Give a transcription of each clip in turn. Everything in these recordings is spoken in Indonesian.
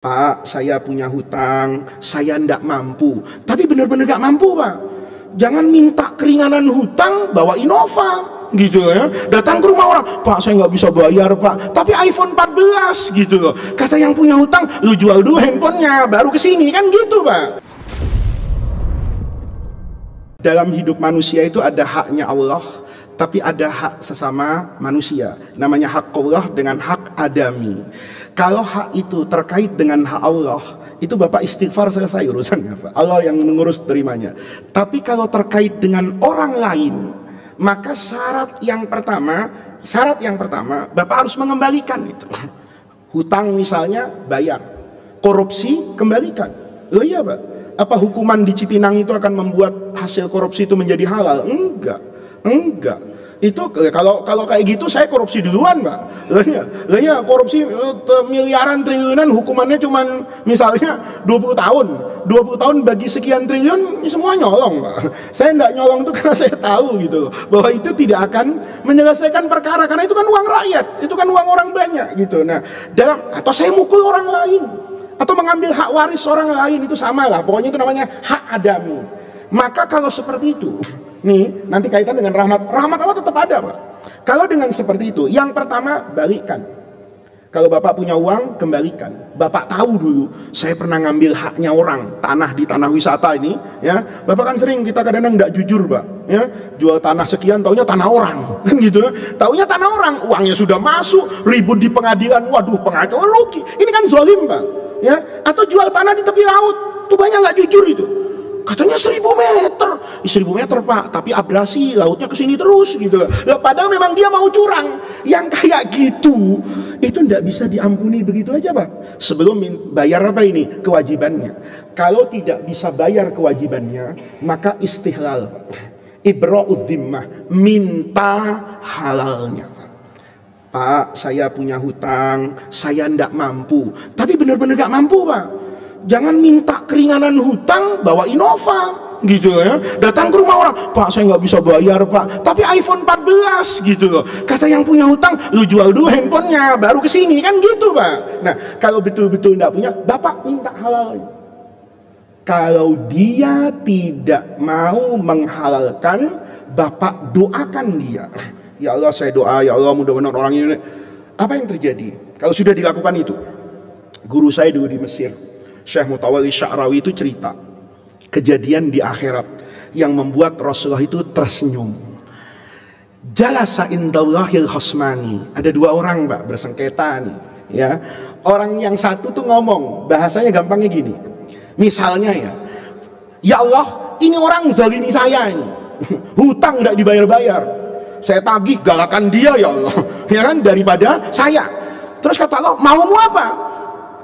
Pak, saya punya hutang, saya ndak mampu. Tapi benar-benar nggak mampu, Pak. Jangan minta keringanan hutang, bawa Innova, gitu ya. Datang ke rumah orang, Pak, saya nggak bisa bayar, Pak. Tapi iPhone 14, gitu loh. Kata yang punya hutang, lu jual dulu handphonenya, baru kesini, kan gitu, Pak. Dalam hidup manusia itu ada haknya Allah, tapi ada hak sesama manusia. Namanya hak Allah dengan hak adami. Kalau hak itu terkait dengan hak Allah, itu Bapak istighfar, selesai urusannya, Pak. Allah yang mengurus terimanya. Tapi kalau terkait dengan orang lain, maka syarat yang pertama, Bapak harus mengembalikan itu. Hutang misalnya, bayar. Korupsi, kembalikan. Oh iya, Pak. Apa hukuman di Cipinang itu akan membuat hasil korupsi itu menjadi halal? Enggak. Itu kalau kayak gitu saya korupsi duluan, Pak. Lah ya, korupsi miliaran triliunan hukumannya cuman misalnya 20 tahun. 20 tahun bagi sekian triliun semua nyolong, Pak. Saya enggak nyolong itu karena saya tahu gitu loh, bahwa itu tidak akan menyelesaikan perkara, karena itu kan uang rakyat, itu kan uang orang banyak gitu. Nah, atau saya mukul orang lain atau mengambil hak waris orang lain, itu sama lah. Pokoknya itu namanya hak adami. Maka kalau seperti itu, nih nanti kaitan dengan rahmat Allah tetap ada, Pak. Kalau dengan seperti itu, yang pertama balikkan. Kalau Bapak punya uang, kembalikan. Bapak tahu dulu, saya pernah ngambil haknya orang, tanah di tanah wisata ini, ya. Bapak kan sering, kita kadang-kadang nggak jujur, Pak, ya. Jual tanah sekian, taunya tanah orang, kan gitu. Taunya tanah orang, uangnya sudah masuk, ribut di pengadilan, waduh pengacauan rugi. Ini kan zalim, Pak, ya. Atau jual tanah di tepi laut, tuh banyak nggak jujur itu. Katanya 1000 meter, 1000 meter, Pak, tapi abrasi lautnya ke sini terus gitu. Ya, padahal memang dia mau curang. Yang kayak gitu itu tidak bisa diampuni begitu aja, Pak. Sebelum bayar apa ini? Kewajibannya. Kalau tidak bisa bayar kewajibannya, maka istihlal, Pak. Ibra'udz dzimmah, minta halalnya, Pak. Pak, saya punya hutang, saya tidak mampu. Tapi benar-benar nggak mampu, Pak. Jangan minta keringanan hutang, bawa Innova, gitu ya. Datang ke rumah orang, Pak, saya nggak bisa bayar, Pak. Tapi iPhone 14, gitu loh. Kata yang punya hutang, lu jual dulu handphonenya, baru kesini, kan gitu, Pak. Nah, kalau betul-betul nggak punya, Bapak minta halal. Kalau dia tidak mau menghalalkan, Bapak doakan dia. Ya Allah, saya doa, ya Allah, mudah-mudahan orang ini. Apa yang terjadi? Kalau sudah dilakukan itu, guru saya dulu di Mesir, Syekh Mutawalli Sya'rawi, itu cerita kejadian di akhirat yang membuat Rasulullah itu tersenyum. Jalasa indallahil khasmani. Ada dua orang, Pak, bersengketa nih, ya. Orang yang satu tuh ngomong, bahasanya gampangnya gini. Misalnya ya Allah, ini orang zalimi saya ini. Hutang nggak dibayar-bayar. Saya tagih, galakan dia ya Allah. Ya kan, daripada saya. Terus kata Allah, maumu apa?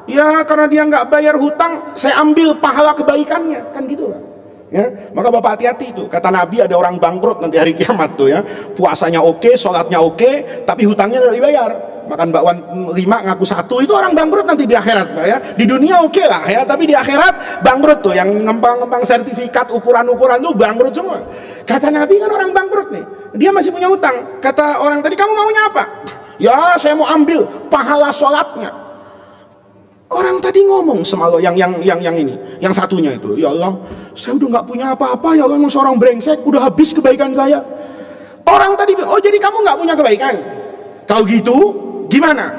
Ya karena dia nggak bayar hutang, saya ambil pahala kebaikannya, kan gitu lah. Ya, maka Bapak hati-hati itu. Kata Nabi, ada orang bangkrut nanti hari kiamat tuh ya. Puasanya oke, sholatnya oke, tapi hutangnya nggak dibayar. Makan bakwan 5 ngaku 1, itu orang bangkrut nanti di akhirat, Pak, ya. Di dunia oke lah ya, tapi di akhirat bangkrut tuh. Yang ngembang-ngembang sertifikat ukuran-ukuran tuh bangkrut semua. Kata Nabi, kan orang bangkrut nih, dia masih punya hutang. Kata orang tadi, kamu maunya apa? Ya saya mau ambil pahala sholatnya. Orang tadi ngomong sama Allah, yang ini, yang satunya itu, ya Allah, saya udah nggak punya apa-apa, ya Allah, seorang brengsek, udah habis kebaikan saya. Orang tadi bilang, oh jadi kamu nggak punya kebaikan? Kalau gitu, gimana?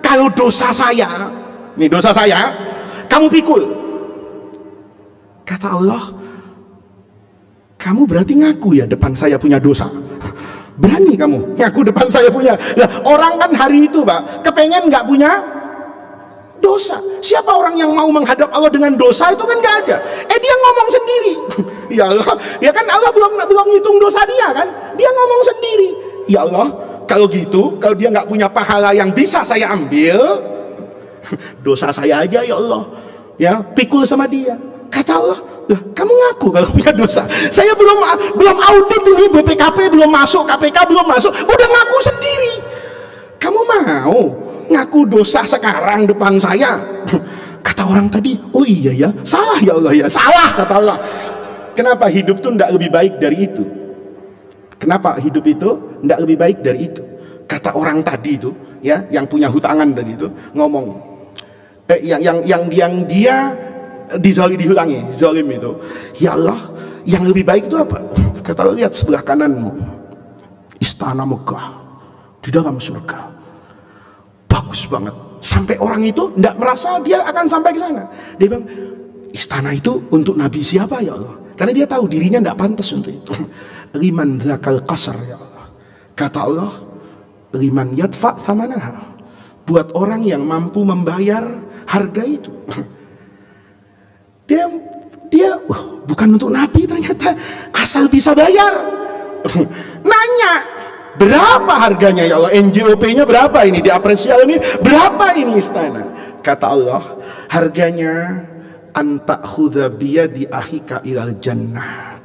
Kalau dosa saya, nih dosa saya, kamu pikul. Kata Allah, kamu berarti ngaku ya depan saya punya dosa. Berani kamu ngaku depan saya punya. Nah, orang kan hari itu, Pak, kepengen nggak punya dosa. Siapa orang yang mau menghadap Allah dengan dosa? Itu kan nggak ada. Dia ngomong sendiri. Ya Allah, ya kan Allah belum ngitung dosa dia kan? Dia ngomong sendiri. Ya Allah, kalau gitu, kalau dia nggak punya pahala yang bisa saya ambil, dosa saya aja ya Allah. Ya, pikul sama dia. Kata Allah, kamu ngaku kalau punya dosa. Saya belum audit ini, BPKP belum masuk, KPK belum masuk, udah ngaku sendiri. Kamu mau ngaku dosa sekarang depan saya? Kata orang tadi, oh iya ya, salah ya Allah ya, salah, kata Allah. Kenapa hidup tuh tidak lebih baik dari itu? Kenapa hidup itu tidak lebih baik dari itu? Kata orang tadi itu, ya, yang punya hutangan tadi itu ngomong, yang dia diulangi zalim itu. Ya Allah, yang lebih baik itu apa? Kata Allah, lihat sebelah kananmu, istana Megah di dalam surga, bagus banget. Sampai orang itu tidak merasa dia akan sampai ke sana. Dia bilang, istana itu untuk Nabi siapa ya Allah? Karena dia tahu dirinya tidak pantas untuk itu. Liman dzakal qasar ya Allah. Kata Allah, liman yadfa thamanaha, buat orang yang mampu membayar harga itu. Dia bukan untuk Nabi, ternyata asal bisa bayar. Nanya, berapa harganya ya Allah? NJOP-nya berapa ini? Di apresial ini berapa ini istana? Kata Allah, harganya antakhudha biyadi akhika ilal jannah.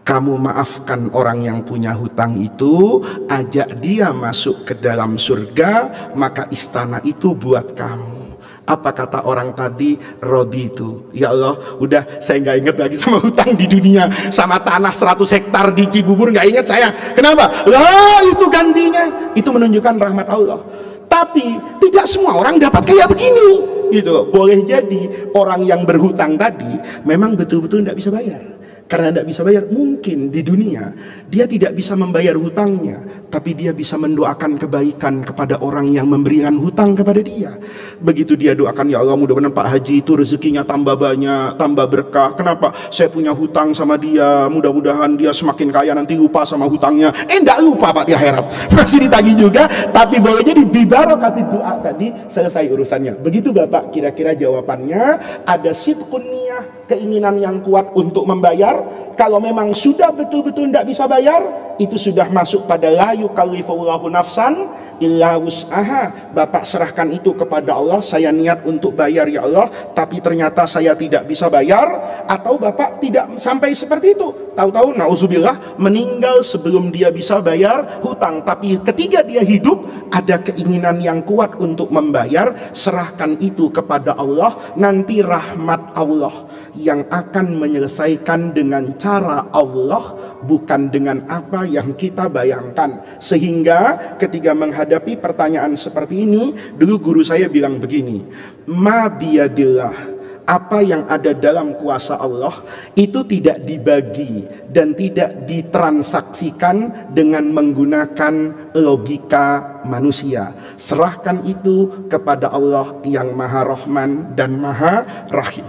Kamu maafkan orang yang punya hutang itu, ajak dia masuk ke dalam surga, maka istana itu buat kamu. Apa kata orang tadi? Rodi itu, ya Allah, udah saya nggak ingat lagi sama hutang di dunia, sama tanah 100 hektar di Cibubur nggak ingat saya. Kenapa? Lah itu gantinya. Itu menunjukkan rahmat Allah. Tapi tidak semua orang dapat kayak begini, gitu. Boleh jadi orang yang berhutang tadi memang betul-betul tidak bisa bayar. Karena tidak bisa bayar, mungkin di dunia dia tidak bisa membayar hutangnya, tapi dia bisa mendoakan kebaikan kepada orang yang memberikan hutang kepada dia. Begitu dia doakan, ya Allah, mudah-mudahan Pak Haji itu rezekinya tambah banyak, tambah berkah. Kenapa? Saya punya hutang sama dia, mudah-mudahan dia semakin kaya, nanti lupa sama hutangnya. Tidak lupa Pak di akhirat, masih ditagih juga. Tapi boleh jadi bibarokati doa tadi selesai urusannya. Begitu Bapak, kira-kira jawabannya. Ada sidqun niyah, keinginan yang kuat untuk membayar. Kalau memang sudah betul-betul tidak bisa bayar, itu sudah masuk pada la yukallifullahu nafsan illa wus'aha. Bapak serahkan itu kepada Allah, saya niat untuk bayar ya Allah, tapi ternyata saya tidak bisa bayar. Atau Bapak tidak sampai seperti itu, tahu-tahu nauzubillah meninggal sebelum dia bisa bayar hutang, tapi ketika dia hidup ada keinginan yang kuat untuk membayar. Serahkan itu kepada Allah, nanti rahmat Allah yang akan menyelesaikan dengan cara Allah, bukan dengan apa yang kita bayangkan. Sehingga ketika menghadapi pertanyaan seperti ini, dulu guru saya bilang begini, ma biyadillah, apa yang ada dalam kuasa Allah itu tidak dibagi dan tidak ditransaksikan dengan menggunakan logika manusia. Serahkan itu kepada Allah yang Maha Rahman dan Maha Rahim.